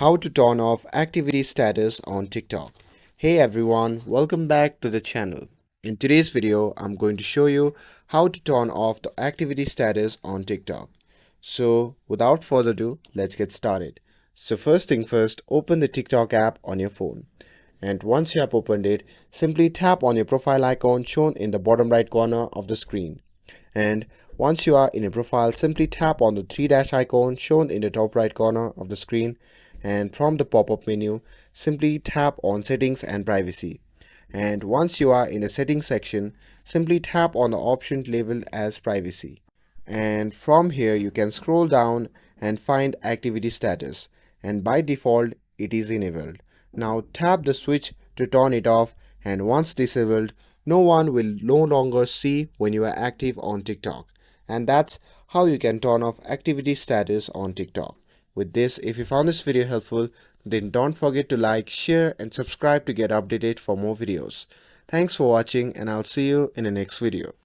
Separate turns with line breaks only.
How to turn off activity status on TikTok. Hey everyone, welcome back to the channel. In today's video, I'm going to show you how to turn off the activity status on TikTok. So without further ado, let's get started. So first thing first, open the TikTok app on your phone. And once you have opened it, simply tap on your profile icon shown in the bottom right corner of the screen. And once you are in your profile, simply tap on the three dash icon shown in the top right corner of the screen, and from the pop-up menu simply tap on settings and privacy. And once you are in the settings section, simply tap on the option labeled as privacy. And from here you can scroll down and find activity status, and by default it is enabled. Now tap the switch to turn it off, and once disabled, no one will no longer see when you are active on TikTok. And that's how you can turn off activity status on TikTok. With this, if you found this video helpful, then don't forget to like, share and subscribe to get updated for more videos. Thanks for watching, and I'll see you in the next video.